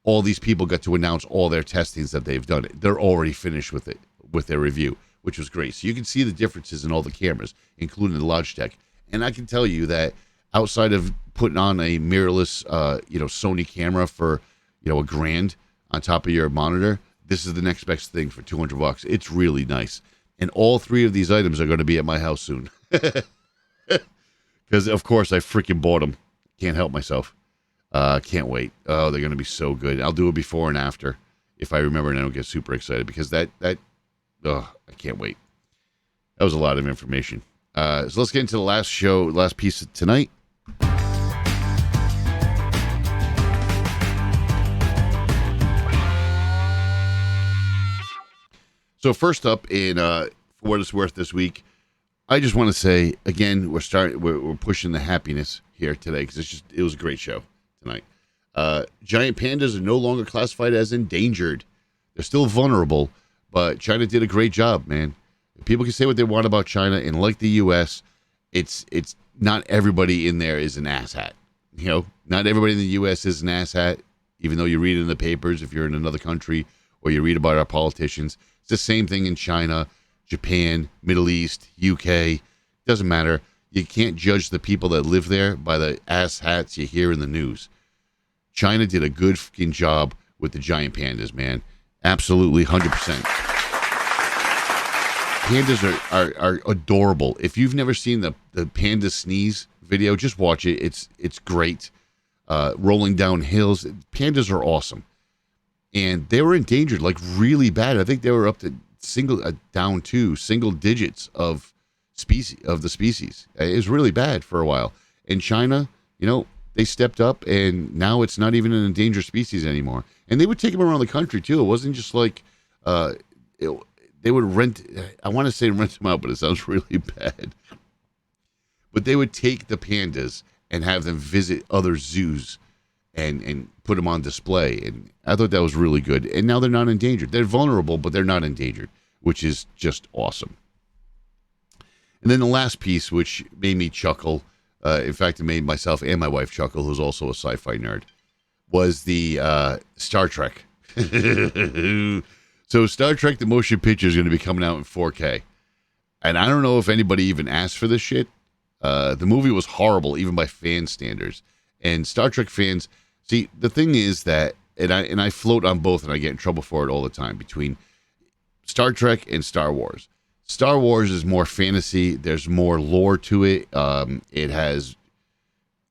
all these people got to announce all their testings that they've done. They're already finished with it, with their review, which was great. So you can see the differences in all the cameras, including the Logitech. And I can tell you that outside of putting on a mirrorless, Sony camera for, $1,000 on top of your monitor, this is the next best thing for $200. It's really nice. And all three of these items are going to be at my house soon. Because, of course, I freaking bought them. Can't help myself. Can't wait. Oh, they're going to be so good. I'll do a before and after if I remember and I don't get super excited because I can't wait. That was a lot of information. So let's get into the last piece of tonight. So first up in For What It's Worth this week, I just want to say again we're pushing the happiness here today because it was a great show tonight. Giant pandas are no longer classified as endangered. They're still vulnerable, but China did a great job, man. People can say what they want about China, and like the U.S., it's not everybody in there is an asshat. Not everybody in the U.S. is an asshat, even though you read it in the papers if you're in another country or you read about our politicians. It's the same thing in China, Japan, Middle East, UK. Doesn't matter. You can't judge the people that live there by the asshats you hear in the news. China did a good fucking job with the giant pandas, man. Absolutely, 100%. Pandas are adorable. If you've never seen the panda sneeze video, just watch it. It's great. Rolling down hills. Pandas are awesome. And they were endangered, like really bad. I think they were up to down to single digits of the species. It was really bad for a while. In China, they stepped up, and now it's not even an endangered species anymore. And they would take them around the country too. It wasn't just like they would rent. I want to say rent them out, but it sounds really bad. But they would take the pandas and have them visit other zoos and put them on display. And I thought that was really good. And now they're not endangered. They're vulnerable, but they're not endangered, which is just awesome. And then the last piece, which made me chuckle, in fact, it made myself and my wife chuckle, who's also a sci-fi nerd, was the Star Trek. So Star Trek, the motion picture, is going to be coming out in 4K. And I don't know if anybody even asked for this shit. The movie was horrible, even by fan standards. And Star Trek fans, see, the thing is that, and I float on both, and I get in trouble for it all the time, between Star Trek and Star Wars. Star Wars is more fantasy. There's more lore to it. It has,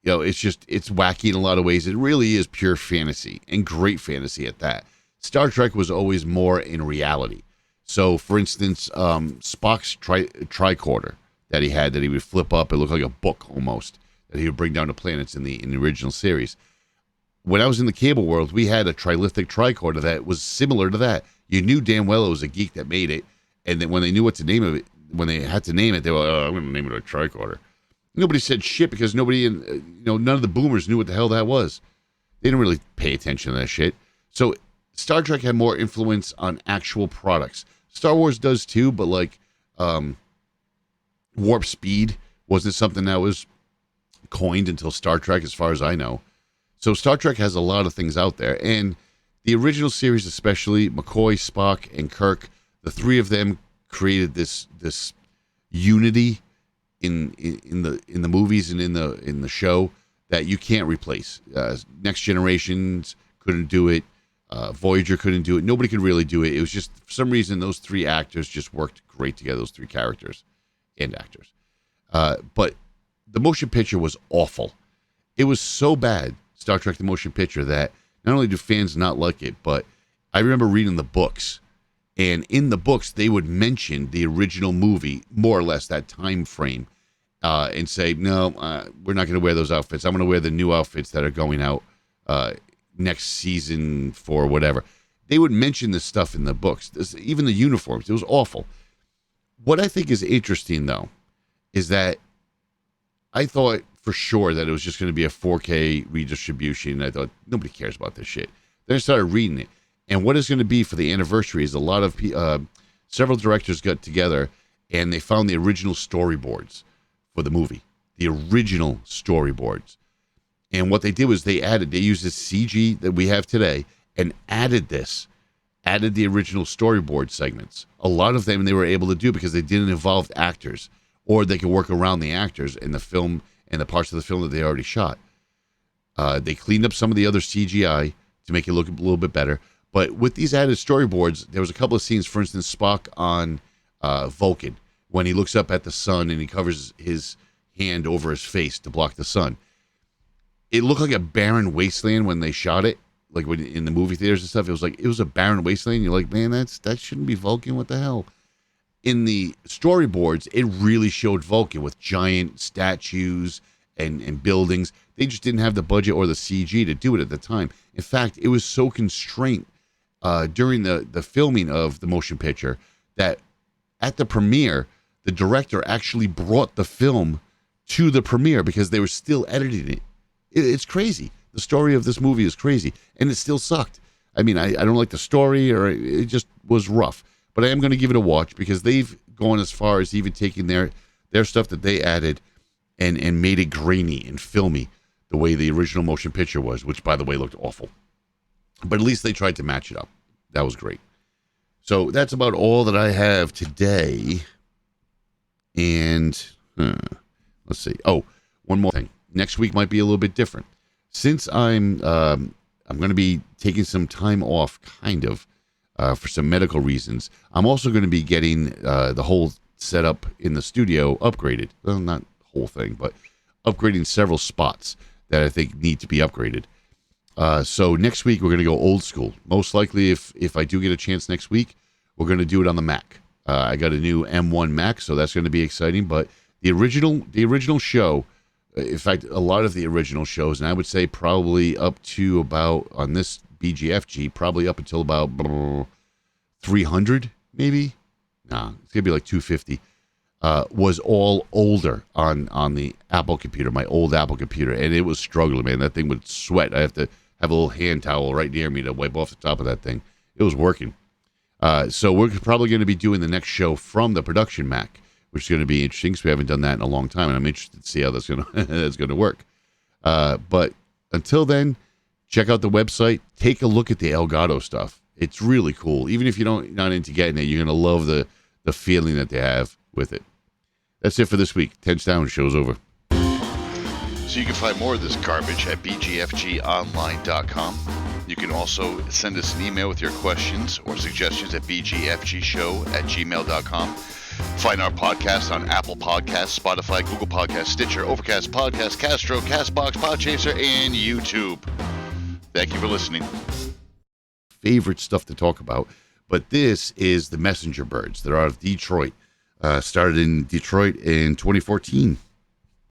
it's wacky in a lot of ways. It really is pure fantasy, and great fantasy at that. Star Trek was always more in reality. So, for instance, Spock's tricorder that he had, that he would flip up, it looked like a book almost, that he would bring down to planets in the original series. When I was in the cable world, we had a trilithic tricorder that was similar to that. You knew damn well it was a geek that made it, and then when they knew what to name it, when they had to name it, they were like, I'm going to name it a tricorder. Nobody said shit because none of the boomers knew what the hell that was. They didn't really pay attention to that shit. So Star Trek had more influence on actual products. Star Wars does too, but like warp speed wasn't something that was coined until Star Trek, as far as I know. So Star Trek has a lot of things out there, and the original series, especially McCoy, Spock, and Kirk, the three of them created this unity in the movies and in the show that you can't replace. Next Generations couldn't do it. Voyager couldn't do it. Nobody could really do it. It was just, for some reason, those three actors just worked great together, those three characters and actors. But the motion picture was awful. It was so bad, Star Trek the motion picture, that not only do fans not like it, but I remember reading the books. And in the books, they would mention the original movie, more or less that time frame, and say, no, we're not going to wear those outfits. I'm going to wear the new outfits that are going out next season for whatever. they would mention this stuff in the books. Even the uniforms, it was awful. What I think is interesting, though, is that I thought for sure that it was just going to be a 4K redistribution. I thought, nobody cares about this shit. Then I started reading it. And what it's going to be for the anniversary is a lot of several directors got together and they found the original storyboards for the movie. The original storyboards. And what they did was they used this CG that we have today and added the original storyboard segments. A lot of them they were able to do because they didn't involve actors, or they could work around the actors in the film and the parts of the film that they already shot. They cleaned up some of the other CGI to make it look a little bit better. But with these added storyboards, there was a couple of scenes, for instance, Spock on Vulcan, when he looks up at the sun and he covers his hand over his face to block the sun. It looked like a barren wasteland when they shot it, like when in the movie theaters and stuff. It was a barren wasteland. You're like, man, that shouldn't be Vulcan. What the hell? In the storyboards, it really showed Vulcan with giant statues and buildings. They just didn't have the budget or the CG to do it at the time. In fact, it was so constrained during the filming of the motion picture that at the premiere, the director actually brought the film to the premiere because they were still editing it. It's crazy. The story of this movie is crazy, and it still sucked. I mean, I don't like the story, or it just was rough. But I am going to give it a watch because they've gone as far as even taking their stuff that they added and made it grainy and filmy the way the original motion picture was, which, by the way, looked awful. But at least they tried to match it up. That was great. So that's about all that I have today. And let's see. Oh, one more thing. Next week might be a little bit different. Since I'm going to be taking some time off, kind of, for some medical reasons, I'm also going to be getting the whole setup in the studio upgraded. Well, not the whole thing, but upgrading several spots that I think need to be upgraded. So next week, we're going to go old school. Most likely, if I do get a chance next week, we're going to do it on the Mac. I got a new M1 Mac, so that's going to be exciting. But the original show, in fact, a lot of the original shows, and I would say probably up to about, on this BGFG, probably up until about 300, maybe? Nah, it's going to be like 250. Was all older on the Apple computer, my old Apple computer, and it was struggling, man. That thing would sweat. I have to have a little hand towel right near me to wipe off the top of that thing. It was working. So we're probably going to be doing the next show from the production Mac, which is going to be interesting because we haven't done that in a long time, and I'm interested to see how that's going to work. But until then, check out the website. Take a look at the Elgato stuff. It's really cool. Even if you're not into getting it, you're going to love the feeling that they have with it. That's it for this week. 10's Down. Show's over.
So you can find more of this garbage at bgfgonline.com. You can also send us an email with your questions or suggestions at bgfgshow@gmail.com. Find our podcast on Apple Podcasts, Spotify, Google Podcasts, Stitcher, Overcast, Podcast, Castro, Castbox, Podchaser, and YouTube. Thank you for listening.
Favorite stuff to talk about, but this is the Messenger Birds. They're out of Detroit. Started in Detroit in 2014.